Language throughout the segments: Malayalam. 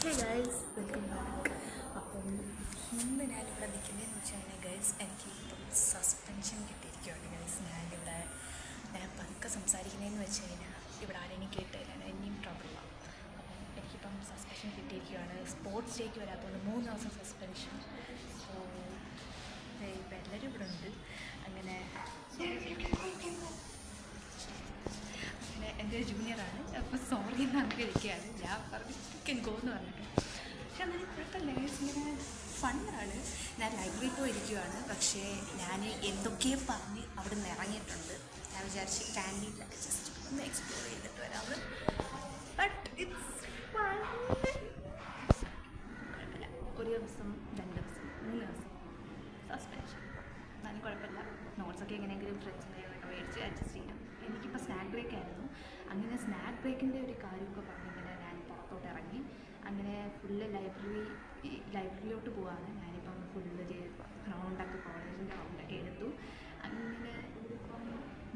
Hey guys welcome back. അപ്പം ഇന്ന് ഞാനിവിടെ നിൽക്കുന്നതെന്ന് വെച്ച് കഴിഞ്ഞാൽ ഗൈസ് എനിക്ക് ഇപ്പം സസ്പെൻഷൻ കിട്ടിയിരിക്കുകയാണ് ഗൈസ്. ഞാൻ പതുക്കെ സംസാരിക്കുന്നതെന്ന് വെച്ച് കഴിഞ്ഞാൽ ഇവിടെ ആരെയും കേട്ടില്ല, ഇനിയും ട്രബിളാണ്. അപ്പം എനിക്കിപ്പം സസ്പെൻഷൻ കിട്ടിയിരിക്കുകയാണ്. സ്പോർട്സ് ഡേക്ക് വരാത്തതുകൊണ്ട് 3 ദിവസം സസ്പെൻഷൻ. സോ ഇപ്പം എല്ലാവരും ഇവിടെ ഉണ്ട്. അങ്ങനെ എൻ്റെ ഒരു ജൂനിയറാണ്. അപ്പോൾ സോറി എന്ന് പറഞ്ഞിരിക്കുകയാണ്. ഞാൻ പറഞ്ഞു ചിക്കൻ ഗോന്ന് പറഞ്ഞിട്ട്. പക്ഷെ എന്നാലും കുഴപ്പമില്ല ഗൈസ്, ഇങ്ങനെ ഫണ്ണാണ്. ഞാൻ ലൈബ്രറിയിൽ പോയിരിക്കുകയാണ്. പക്ഷേ ഞാൻ എന്തൊക്കെയോ പറഞ്ഞ് അവിടെ നിന്ന് ഇറങ്ങിയിട്ടുണ്ട്. ഞാൻ വിചാരിച്ച് ക്യാൻറ്റീനിലൊക്കെ ജസ്റ്റ് ഒന്ന് എക്സ്പ്ലോർ ചെയ്തിട്ട് വരാമെന്ന്. But it's fun. കുഴപ്പമില്ല. 1 ദിവസം 2 ദിവസം 3 ദിവസം സസ്പെൻഷൻ എന്നാലും കുഴപ്പമില്ല. നോട്ട്സൊക്കെ എങ്ങനെയെങ്കിലും ഫ്രണ്ട്സിനെ മേടിച്ച് അഡ്ജസ്റ്റ് ചെയ്യാം. എനിക്കിപ്പോൾ സ്നാക്ക് ബ്രേക്ക് ആയിരുന്നു. അങ്ങനെ സ്നാക്ക് ബ്രേക്കിൻ്റെ ഒരു കാര്യമൊക്കെ പറഞ്ഞിങ്ങനെ ഞാൻ പുറത്തോട്ട് ഇറങ്ങി. അങ്ങനെ ഫുള്ള് ലൈബ്രറിയിലോട്ട് പോവാണ്. ഞാനിപ്പം ഫുള്ള് റൗണ്ടൊക്കെ കോളേജിൻ്റെ റൗണ്ടൊക്കെ എടുത്തു. അങ്ങനെ ഇപ്പം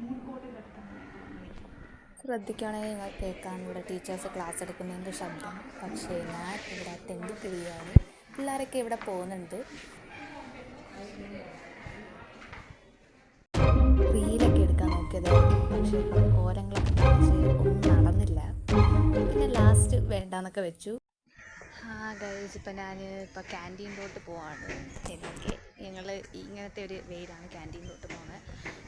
മൂക്കോട്ടിൻ്റെ അടുത്താണ് വന്നിരിക്കുന്നത്. ശ്രദ്ധിക്കുകയാണെങ്കിൽ നിങ്ങൾ കേൾക്കാൻ ഇവിടെ ടീച്ചേഴ്സ് ക്ലാസ് എടുക്കുന്നതിൻ്റെ ശബ്ദം. പക്ഷേ ഞാൻ ഇവിടെ തെണ്ടിക്കിഴിയാണ്. പിള്ളേരൊക്കെ ഇവിടെ പോകുന്നുണ്ട്. റീലൊക്കെ എടുക്കാൻ നോക്കിയത്, പക്ഷേ ഓരങ്ങളൊക്കെ കാണിച്ച് ഒന്നും നടന്നില്ല. പിന്നെ ലാസ്റ്റ് വേണ്ടാന്നൊക്കെ വെച്ചു. ഗൈസ്, ഇപ്പം ഞാൻ ക്യാൻറ്റീനിലോട്ട് പോവാണ്. ഞങ്ങൾ ഇങ്ങനത്തെ ഒരു വെയിലാണ് ക്യാൻറ്റീനിലോട്ട് പോകുന്നത്.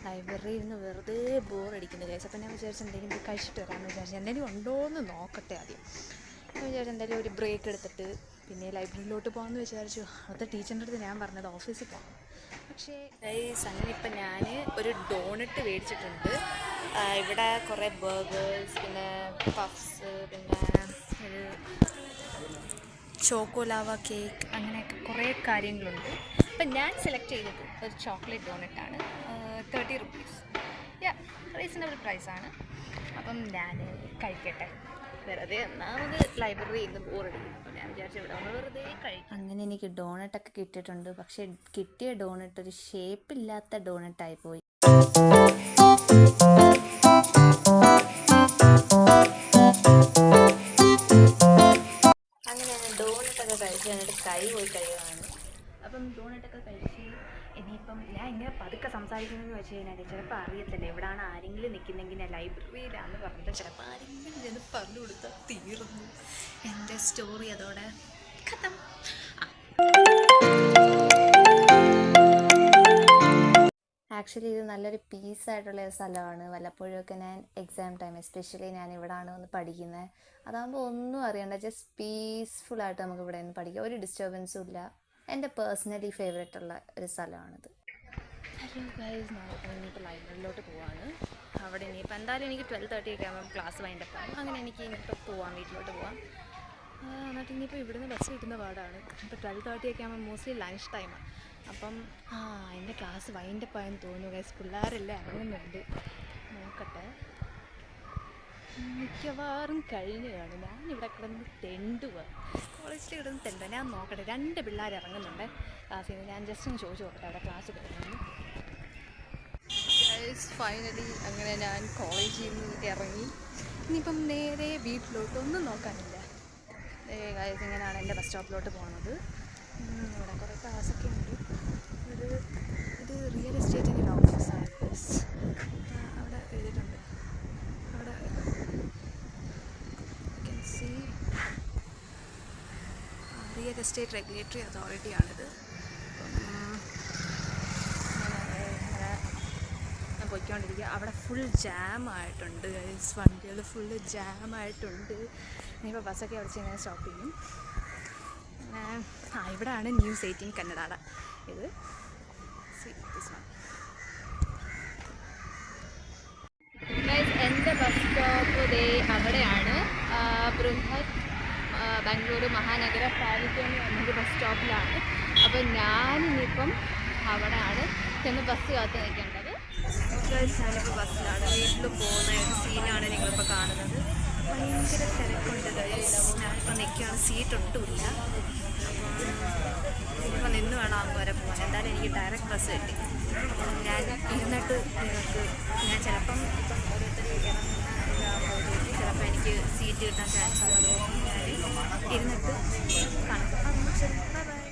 ലൈബ്രറിയിൽ നിന്ന് വെറുതെ ബോറടിക്കുന്നത് ഗൈസ്. അപ്പം ഞാൻ വിചാരിച്ചു എന്തെങ്കിലും കഴിച്ചിട്ട് വരാമെന്ന് വിചാരിച്ചു. എന്തെങ്കിലും ഉണ്ടോ എന്ന് നോക്കട്ടെ ആദ്യം. ഞാൻ വിചാരിച്ചു എന്തായാലും ഒരു ബ്രേക്ക് എടുത്തിട്ട് പിന്നെ ലൈബ്രറിയിലോട്ട് പോകാമെന്ന് വിചാരിച്ചു. അവിടുത്തെ ടീച്ചറിൻ്റെ അടുത്ത് ഞാൻ പറഞ്ഞത് ഓഫീസിൽ പോകാം. പക്ഷേ ഗൈസ്, അങ്ങനെ ഇപ്പം ഞാൻ ഒരു ഡോണറ്റ് മേടിച്ചിട്ടുണ്ട്. ഇവിടെ കുറേ ബർഗേഴ്സ്, പിന്നെ പഫ്സ്, പിന്നെ ഒരു ചോക്കോലാവ കേക്ക്, അങ്ങനെയൊക്കെ കുറേ കാര്യങ്ങളുണ്ട്. അപ്പം ഞാൻ സെലക്ട് ചെയ്തത് ഒരു ചോക്ലേറ്റ് ഡോണറ്റാണ്. 30 rupees. റീസണബിൾ പ്രൈസാണ്. അപ്പം ഞാൻ കഴിക്കട്ടെ. വെറുതെ ഒന്നാമത് ലൈബ്രറിയിൽ നിന്ന് ബോറടിക്കുന്നു. അപ്പം ഞാൻ വിചാരിച്ചു ഇവിടെ നമ്മൾ വെറുതെ കഴിക്കും. അങ്ങനെ എനിക്ക് ഡോണറ്റൊക്കെ കിട്ടിയിട്ടുണ്ട്. പക്ഷേ കിട്ടിയ ഡോണറ്റ് ഒരു ഷേപ്പില്ലാത്ത ഡോണറ്റായി പോയി. അങ്ങനെ ഡോണറ്റൊക്കെ കഴിച്ച് എന്നിട്ട് കൈ പോയി കഴിയുകയാണ്. അപ്പം ഡോണറ്റൊക്കെ കഴിച്ച് ഇനിയിപ്പം ഞാൻ ഇങ്ങനെ പതുക്കെ സംസാരിക്കുന്നതെന്ന് വെച്ച് കഴിഞ്ഞാൽ ചിലപ്പോൾ അറിയത്തില്ല എവിടെയാണ് ആരെങ്കിലും നിൽക്കുന്നെങ്കിൽ ഞാൻ ലൈബ്രറിയിലാണെന്ന് പറഞ്ഞിട്ട് ചിലപ്പോൾ ആരെങ്കിലും ചെന്ന് പറഞ്ഞു കൊടുത്താൽ തീർന്നു എൻ്റെ സ്റ്റോറി. അതോടെ ഖത്തം. ആക്ച്വലി ഇത് നല്ലൊരു പീസായിട്ടുള്ള സ്ഥലമാണ്. വല്ലപ്പോഴൊക്കെ ഞാൻ എക്സാം ടൈം എസ്പെഷ്യലി ഞാൻ ഇവിടെയാണ് വന്ന് പഠിക്കുന്നത്. അതാകുമ്പോൾ ഒന്നും അറിയണ്ട, ജസ്റ്റ് പീസ്ഫുള്ളായിട്ട് നമുക്ക് ഇവിടെ നിന്ന് പഠിക്കാം. ഒരു ഡിസ്റ്റർബൻസും ഇല്ല. എൻ്റെ പേഴ്സണലി ഫേവറേറ്റ് ഉള്ള ഒരു സ്ഥലമാണിത്. ഹലോ ഗൈസ്, ഇനിയിപ്പോൾ ലൈബ്രറിയിലോട്ട് പോവാണ്. അവിടെ ഇനിയിപ്പോൾ എന്തായാലും എനിക്ക് 12:30 ഒക്കെ ആകുമ്പോൾ ക്ലാസ് വൈൻഡപ്പ് ആകും. അങ്ങനെ എനിക്ക് ഇനിയിപ്പോൾ പോവാം, വീട്ടിലോട്ട് പോവാം. എന്നിട്ട് ഇനിയിപ്പോൾ ഇവിടുന്ന് ബസ് കിട്ടുന്ന പാടാണ്. ഇപ്പോൾ 12:30 ഒക്കെ ആകുമ്പോൾ മോസ്റ്റ്ലി ലഞ്ച് ടൈമാണ്. അപ്പം എൻ്റെ ക്ലാസ് വൈൻഡപ്പ് ആയെന്ന് തോന്നുന്നു ഗൈസ്. പിള്ളേരെല്ലാം ഇറങ്ങുന്നുണ്ട്. നോക്കട്ടെ, മിക്കവാറും കഴിഞ്ഞ് കാണും. ഞാനിവിടെ കിടന്ന് തെണ്ടുക, കോളേജിൽ കിടന്ന് തെണ്ടുക. ഞാൻ നോക്കട്ടെ, 2 പിള്ളേർ ഇറങ്ങുന്നുണ്ട് ക്ലാസ്സിൽ നിന്ന്. ഞാൻ ജസ്റ്റ് ഒന്ന് ചോദിച്ചു നോക്കട്ടെ അവിടെ ക്ലാസ് കിടക്കുന്നു. ഫൈനലി അങ്ങനെ ഞാൻ കോളേജിൽ നിന്ന് ഇറങ്ങി. ഇനിയിപ്പം നേരെ വീട്ടിലോട്ടൊന്നും നോക്കാനില്ല. ഗൈസ്, ഇങ്ങനെയാണ് എൻ്റെ ബസ് സ്റ്റോപ്പിലോട്ട് പോകുന്നത്. ഇവിടെ കുറേ ക്ലാസ്സൊക്കെ ഉണ്ട്. ഇത് റിയൽ എസ്റ്റേറ്റിൻ്റെ ഒരു ഓഫീസാണ്. അവിടെ എഴുതിയിട്ടുണ്ട്. അവിടെ റിയൽ എസ്റ്റേറ്റ് റെഗുലേറ്ററി അതോറിറ്റിയാണിത്. ഞാൻ പോയിക്കൊണ്ടിരിക്കുക. അവിടെ ഫുൾ ജാമായിട്ടുണ്ട് ഗൈസ്. വണ്ടികൾ ഫുള്ള് ജാമായിട്ടുണ്ട്. ഇനിയിപ്പോൾ ബസ്സൊക്കെ അവിടെ ഇങ്ങനെ സ്റ്റോപ്പ് ചെയ്യും. ഇവിടെയാണ് ന്യൂസ് 18 കന്നഡ. ഇത് എൻ്റെ ബസ് സ്റ്റോപ്പ് ദേ അവിടെയാണ്. ബൃഹത് ബാംഗ്ലൂർ മഹാനഗര പാലിക്ക എന്ന് പറഞ്ഞൊരു ബസ് സ്റ്റോപ്പിലാണ്. അപ്പോൾ ഞാനിനിയിപ്പം അവിടെയാണ് ചെന്ന് ബസ് കാത്ത് നിൽക്കേണ്ടത്. ഞാനിപ്പോൾ ബസ്സിലാണ്. വീട്ടിൽ പോകുന്ന ഒരു സീനാണ് നിങ്ങളിപ്പോൾ കാണുന്നത്. ഭയങ്കര തിരക്കുണ്ട് ഗൈസ്. ഞാനിപ്പോൾ നിൽക്കുകയാണ്, സീറ്റ് ഒട്ടുമില്ല. ഇനിയിപ്പോൾ നിന്ന് വേണം അങ്ങ് വരെ പോകാൻ. എന്തായാലും എനിക്ക് ഡയറക്റ്റ് ബസ് കിട്ടി. ഞാൻ ഇരുന്നിട്ട് ഞാൻ ചിലപ്പം ഇപ്പം ഓരോരുത്തർ ഇറങ്ങുന്ന ഇതാകുമ്പോഴത്തേക്ക് ചിലപ്പോൾ എനിക്ക് സീറ്റ് കിട്ടാൻ ചാൻസ് ഉള്ളതുകൊണ്ട് ഞാൻ ഇരുന്നിട്ട് കാണാം. ബൈ.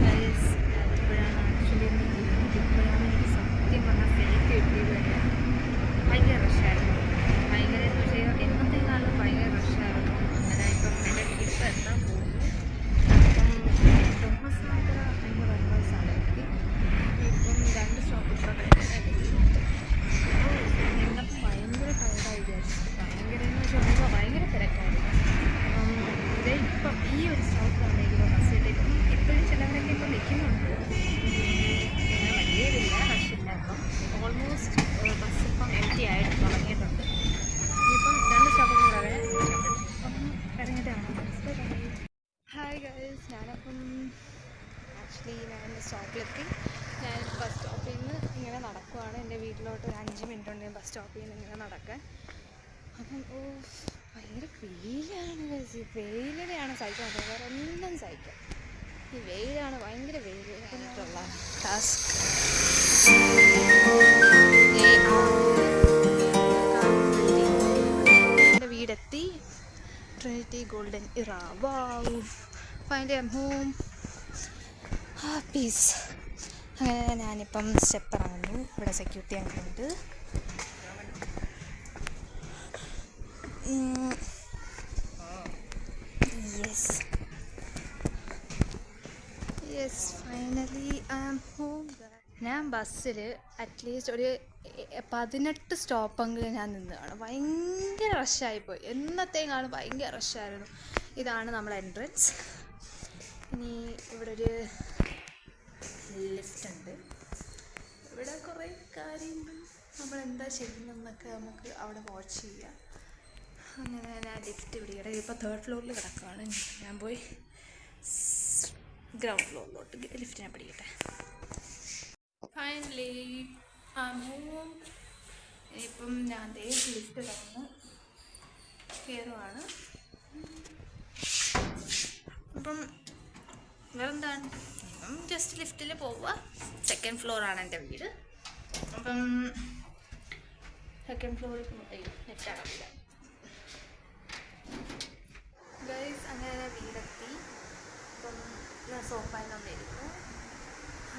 Guys, ഇപ്പോഴാണ് ആക്ച്വലി ഇപ്പോഴാണ് എനിക്ക് സത്യം പറഞ്ഞാൽ ഫേക്ക് കിട്ടിയത് തന്നെ. ഭയങ്കര റഷായിരുന്നു. ഭയങ്കര എന്ന് വെച്ചാൽ എന്നത്തേക്കാളും ഭയങ്കര റഷായിരുന്നു. അങ്ങനെ ഇപ്പം എൻ്റെ ട്രിപ്പ് എത്താൻ പോകുന്നു. അപ്പം തോമസ് മാത്ര എൻ്റെ വരുന്ന സ്ഥലത്ത് ഇപ്പം 2 സ്റ്റോപ്പ് ഇത്ര നിന്നപ്പം ഭയങ്കര ടയർഡായി വിചാരിച്ചു. ഭയങ്കര എന്ന് വെച്ചാൽ ഭയങ്കര തിരക്കായിരുന്നു. ഇതേ ഇപ്പം ഈ ഒരു സ്റ്റോപ്പിലാണ് എനിക്ക് ബസ് കിട്ടിയിട്ട് ഇപ്പോഴും ചിലവരൊക്കെ ഇപ്പം നിൽക്കുന്നുണ്ട്. പിന്നെ വലിയ റഷില്ല. ഇപ്പം ഓൾമോസ്റ്റ് ബസ് ഇപ്പം എംപ്റ്റി ആയിട്ട് തുടങ്ങിയിട്ടുണ്ട്. ഇനിയിപ്പം 2 സ്റ്റോപ്പും കൂടെ അപ്പം ഇറങ്ങിയിട്ടാണ്. ഹായ് ഗൈസ്, ഞാനപ്പം ആക്ച്വലി ഞാൻ സ്റ്റോപ്പിലെത്തി. ഞാൻ ബസ് സ്റ്റോപ്പിൽ നിന്ന് ഇങ്ങനെ നടക്കുവാണ്. എൻ്റെ വീട്ടിലോട്ട് 5 മിനിറ്റ് ഉണ്ട് ബസ് സ്റ്റോപ്പിൽ നിന്ന് ഇങ്ങനെ നടക്കാൻ. അപ്പം ഭയങ്കര വെയിലാണ് ഗൈസ്. ഈ വെയിലിനെയാണ് സഹിക്കാൻ പറ്റുന്നത്, വേറെ ഒന്നും സഹിക്കാം. ഈ വെയിലാണ് ഭയങ്കര വെയിലായിട്ടുള്ള ടാസ്ക്. എൻ്റെ വീടെത്തി. Trinity golden era. Wow, finally I am home. Peace. അങ്ങനെ ഞാനിപ്പം സ്റ്റെപ്പ് ഇറങ്ങുന്നു. ഇവിടെ സെക്യൂരിറ്റി അങ്ങനെയുണ്ട്. Yes finally I am home. ഞാൻ ബസ്സിൽ അറ്റ്ലീസ്റ്റ് ഒരു 18 സ്റ്റോപ്പെങ്കിലും ഞാൻ നിന്ന് കാണും. ഭയങ്കര റഷായിപ്പോയി. എന്നത്തേക്കാളും ഭയങ്കര റഷായിരുന്നു. ഇതാണ് നമ്മളെ എൻട്രൻസ്. ഇനി ഇവിടെ ഒരു ലിഫ്റ്റ് ഉണ്ട്. ഇവിടെ കുറേ കാര്യങ്ങൾ നമ്മളെന്താ ചെയ്യുന്നതെന്നൊക്കെ നമുക്ക് അവിടെ വാച്ച് ചെയ്യാം. അങ്ങനെ ഞാൻ ലിഫ്റ്റ് പിടിക്കട്ടെ. ഇപ്പോൾ 3rd ഫ്ലോറിൽ കിടക്കുകയാണ്. ഞാൻ പോയി ഗ്രൗണ്ട് ഫ്ലോറിലോട്ട് ലിഫ്റ്റിനെ പിടിക്കട്ടെ. Finally I am home. ഇനിയിപ്പം ഞാൻ ലിഫ്റ്റ് തുറന്ന് കയറുവാണ്. അപ്പം വേറെന്താണ്, ഇപ്പം ജസ്റ്റ് ലിഫ്റ്റിൽ പോവുക. 2nd ഫ്ലോറാണ് എൻ്റെ വീട്. അപ്പം 2nd ഫ്ലോറിൽ ലിഫ്റ്റ് അടക്കില്ല ഗൈസ്. അങ്ങനെ വീടെത്തി. അപ്പം ഞാൻ സോഫയിൽ വന്നിരുന്നു.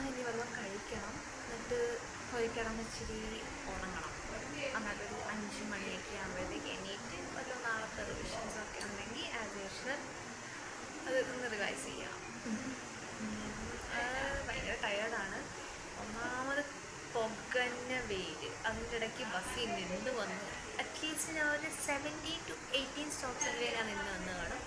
ഇനി വല്ലതും കഴിക്കണം. എന്നിട്ട് പോയി കിടന്ന് ഇച്ചിരി ഉറങ്ങണം. എന്നിട്ടൊരു 5 മണിയൊക്കെ ആകുമ്പോഴത്തേക്ക് എണീറ്റ് വല്ല നാളത്തെ റിവിഷൻസൊക്കെ ഉണ്ടെങ്കിൽ ആസ് യൂഷ്വൽ അതൊന്ന് റിവൈസ് ചെയ്യാം. ഭയങ്കര ടയേർഡാണ്. ഒന്നാമത് പൊകഞ്ഞ വെയിൽ, അതിൻ്റെ ഇടയ്ക്ക് ബസ്സിൽ നിന്ന് വന്ന് അറ്റ്ലീസ്റ്റ് ഞാൻ ഒരു 17 to 18 സ്റ്റോപ്സ് എങ്കിലും ഞാൻ നിന്ന് വന്ന് കാണും.